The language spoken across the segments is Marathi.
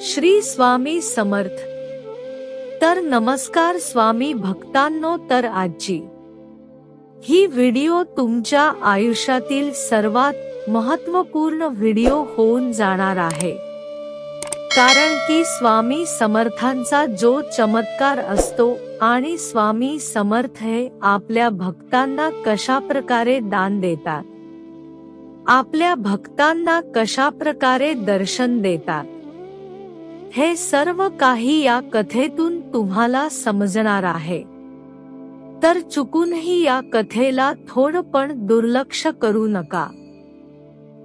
श्री स्वामी समर्थ। तर नमस्कार स्वामी भक्तांनो, तर आजची ही व्हिडिओ तुमच्या आयुष्यातील सर्वात महत्त्वपूर्ण व्हिडिओ होऊन जाणार आहे, कारण की स्वामी समर्थांचा जो चमत्कार असतो आणि स्वामी समर्थ हे आपल्या भक्तांना कशाप्रकारे दान देतात, आपल्या भक्तांना कशाप्रकारे दर्शन देतात, हे सर्व काही या कथेतून तुम्हाला समजणार आहे। तर चुकूनही या कथेला थोडं पण दुर्लक्ष करू नका,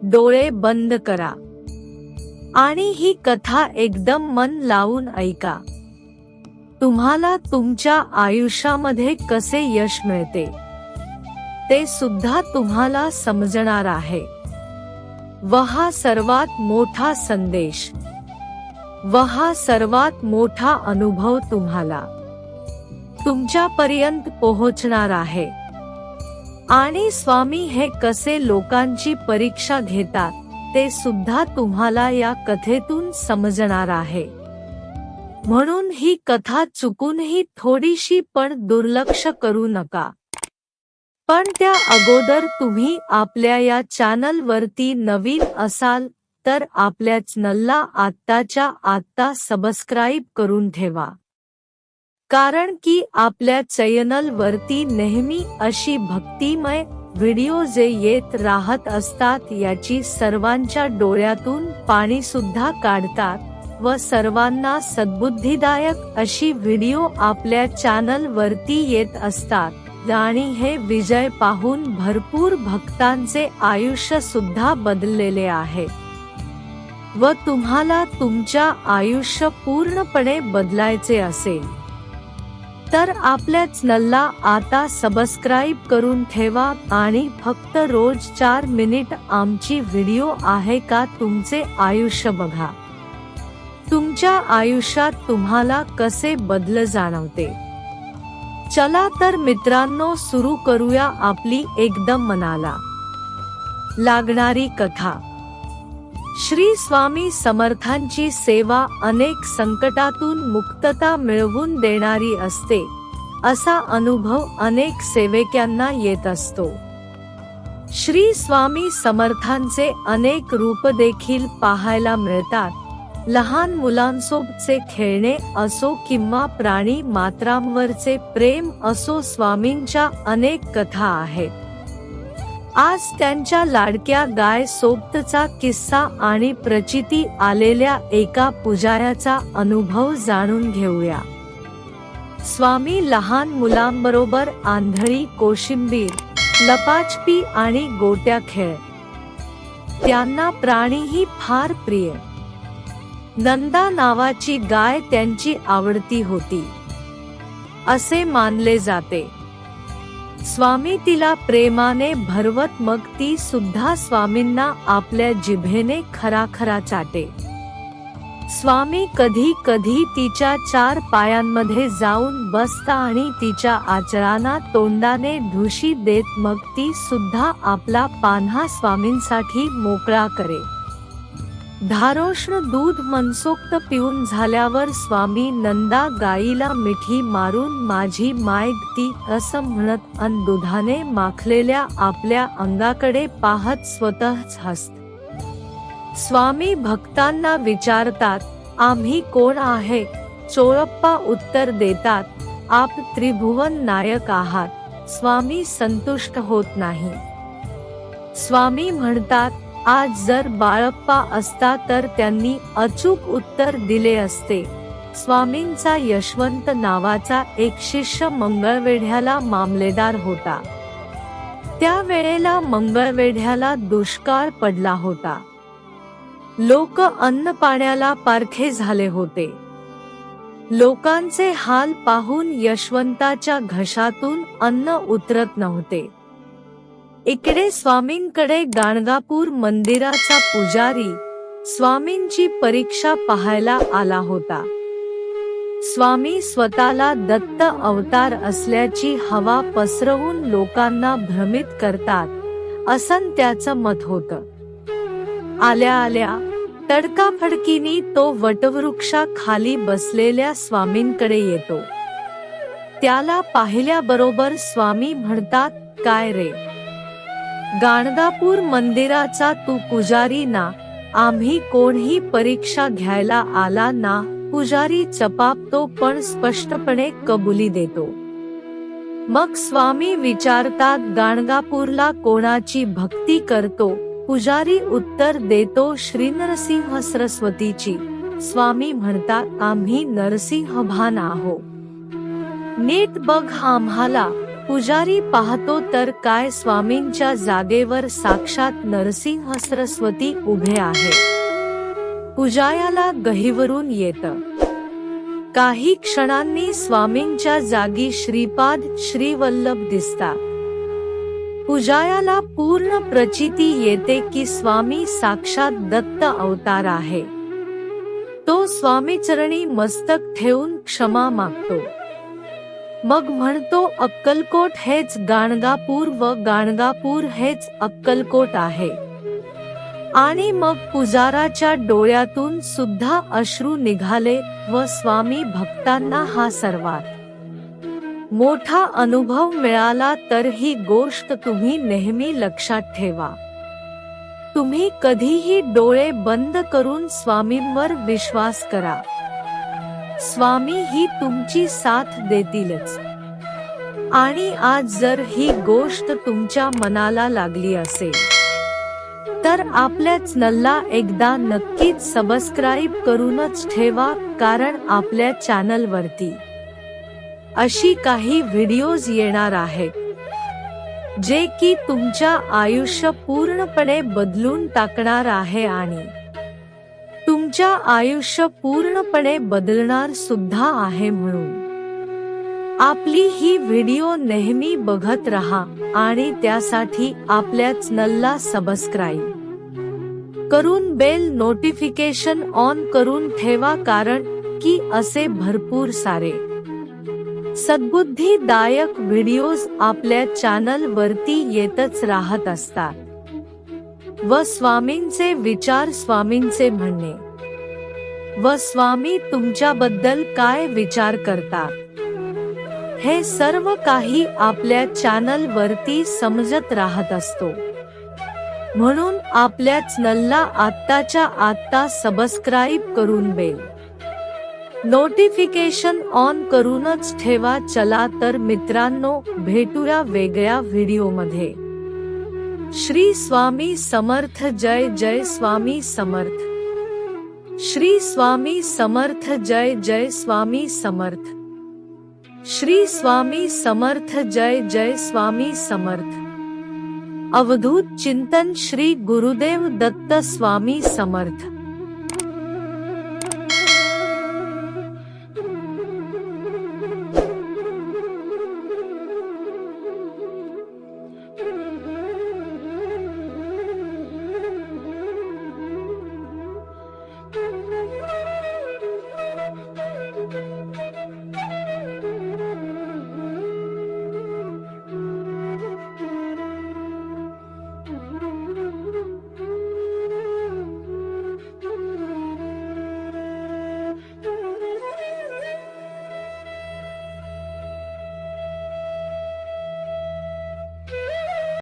डोळे बंद करा आणि ही कथा एकदम मन लावून ऐका। तुम्हाला तुमच्या आयुष्यामध्ये कसे यश मिळते ते सुद्धा तुम्हाला समजणार आहे, व हा सर्वात मोठा संदेश व हा सर्वात मोठा अनुभव तुम्हाला तुमच्यापर्यंत पोहोचणार आहे। आणि स्वामी हे कसे लोकांची परीक्षा घेतात ते सुद्धा तुम्हाला या कथेतून समजणार आहे। म्हणून ही कथा चुकूनही थोडीशी पण दुर्लक्ष करू नका। पण त्या अगोदर तुम्ही आपल्या या चॅनल वरती नवीन असाल तर आपल्या चॅनलला आत्ताच्या आत्ता सबस्क्राइब करून ठेवा, कारण की आपल्या चॅनल वरती नेहमी अशी भक्तिमय व्हिडिओ जे येत राहत असतात, याची सर्वांच्या डोळ्यातून पाणी सुद्धा काढतात व सर्वांना सद्बुद्धीदायक अशी व्हिडिओ आपल्या चॅनल वरती येत असतात। आणि हे विजय पाहून भरपूर भक्तांचे आयुष्य सुद्धा बदललेले आहे व तुम्हाला तुमच्या आयुष्य पूर्णपणे बदलायचे असेल तर आपल्या चॅनलला आता सबस्क्राइब करून ठेवा आणि फक्त रोज 4 मिनिट आमची व्हिडिओ आहे का तुमचे आयुष्य बघा। तुमच्या आयुष्यात तुम्हाला कसे बदल जाणवते। चला तर मित्रांनो, सुरू करूया आपली एकदम मनाला लागणारी कथा। श्री स्वामी समर्थांची सेवा अनेक संकटातून मुक्तता मिळवून देणारी असते, असा अनुभव अनेक सेवकांना येत असतो। श्री स्वामी समर्थांचे अनेक रूप देखील पाहायला मिळतात। लहान मुलांसोबतचे खेळणे असो किंवा प्राणी मात्रांवरचे प्रेम असो, स्वामींच्या अनेक कथा आहेत। आज त्यांच्या लाडक्या गाय सोबतचा किस्सा आणि प्रचिती आलेल्या एका पुजाऱ्याचा अनुभव जाणून घेऊया। स्वामी लहान मुलांबरोबर आंधळी कोशिंबीर, लपाछपी आणि गोट्या खेळ, त्यांना प्राणीही फार प्रिय। नंदा नावाची गाय त्यांची आवडती होती असे मानले जाते। स्वामी तिला प्रेमाने भरवत, मग ती सुद्धा स्वामींना आपल्या जिभेने खराखरा चाटे। स्वामी कधी कधी तिच्या 4 पायांमध्ये जाऊन बसता आणि तिच्या आचराना तोंडाने ढुशी देत, मग ती सुद्धा आपला पान्हा स्वामींसाठी मोकळा करे। धारोष्ण दूध मनसोक्त पिऊन झाल्यावर स्वामी नंदा गाईला मिठी मारून माझी मायगती असं म्हणत अन दुधाने माखलेल्या आपल्या अंगाकडे पाहत स्वतःच हसत। स्वामी भक्तांना विचारतात, आम्ही कोण आहे? चोळप्पा उत्तर देतात, आप त्रिभुवन नायक आहात। स्वामी संतुष्ट होत नाही। स्वामी म्हणतात, आज जर बाळप्पा असता तर त्यांनी अचूक उत्तर दिले असते। स्वामींचा यशवंत नावाचा एक शिष्य मंगळवेढ्याला मामलेदार होता। त्या वेळेला मंगळवेढ्याला दुष्काळ पडला होता। लोक अन्न पाण्याला पारखे झाले होते। लोकांचे हाल पाहून यशवंताच्या घशातून अन्न उतरत नव्हते। इकडे स्वामींकडे गाणगापूर मंदिराचा पुजारी स्वामींची परीक्षा पाहायला आला होता। स्वामी स्वतःला दत्त अवतार असल्याची हवा पसरवून लोकांना भ्रमित करतात, असं त्याचं मत होतं। आल्या आल्या तडकाफडकीनी तो वटवृक्षा खाली बसलेल्या स्वामींकडे येतो. त्याला पाहिल्याबरोबर स्वामी म्हणतात, काय रे, गाणगापूर मंदिराचा तू पुजारी ना? आम्ही कोणही परीक्षा घ्यायला आला ना? पुजारी चपापतो पण स्पष्टपणे कबुली देतो. मग स्वामी विचारतात, गाणगापूरला कोणाची भक्ती करतो? पुजारी उत्तर देतो, श्री नरसिंह सरस्वतीची. स्वामी म्हणतात, आम्ही नरसिंहभान आहो, नीट बघ आम्हाला. पुजारी पाहतो तर काय, स्वामींच्या जागेवर साक्षात नरसिंह सरस्वती उभे आहे. पुजायाला गहिवरून येतं. काही क्षणांनी स्वामींच्या जागी श्रीपाद श्रीवल्लभ दिसतात. पुजायाला पूर्ण प्रचिती येते की स्वामी साक्षात दत्त अवतार आहे. तो स्वामीचरणी मस्तक ठेवून क्षमा मागतो. मग म्हणतो, अक्कलकोट हेच गाणगापूर व गाणगापूर हेच अक्कलकोट आहे. आणि मग पुजाराच्या डोळ्यातून सुद्धा अश्रू निघाले व स्वामी भक्तांना हा सर्वात मोठा अनुभव मिळाला. तर ही गोष्ट तुम्ही नेहमी लक्षात ठेवा. तुम्ही कधीही डोळे बंद करून स्वामींवर विश्वास करा. स्वामी ही तुमची साथ देतीलच. आणि आज जर ही गोष्ट तुमच्या मनाला लागली असेल तर आपल्या चॅनलला एकदा नक्कीच सबस्क्राईब करूनच ठेवा, कारण आपल्या चॅनलवरती अशी काही व्हिडिओज येणार आहेत जे की तुमच्या आयुष्य पूर्णपणे बदलून टाकणार आहे आणि तुमच्या आयुष्य पूर्णपणे बदलणार सुद्धा आहे. म्हणून आपली ही व्हिडिओ नेहमी बघत रहा आणि त्यासाठी आपल्या चॅनलला सबस्क्राईब करून बेल नोटिफिकेशन ऑन करून ठेवा, कारण की असे भरपूर सारे सद्बुद्धीदायक व्हिडिओज आपल्या चॅनल वरती येतच राहत असतात. व स्वामींचे विचार, स्वामींचे म्हणणे व स्वामी तुमच्याबद्दल काय विचार करतात, हे सर्व काही आपल्या चॅनल वरती समजत राहत असतो. म्हणून आपल्या चॅनलला आत्ताच्या आत्ता सबस्क्राईब करून बेल नोटिफिकेशन ऑन करूनच ठेवा. चला तर मित्रांनो, भेटूया वेगळ्या व्हिडिओमध्ये. श्री स्वामी समर्थ. जय जय स्वामी समर्थ. श्री स्वामी समर्थ. जय जय स्वामी समर्थ. श्री स्वामी समर्थ. जय जय स्वामी समर्थ. अवधूत चिंतन श्री गुरुदेव दत्त स्वामी समर्थ.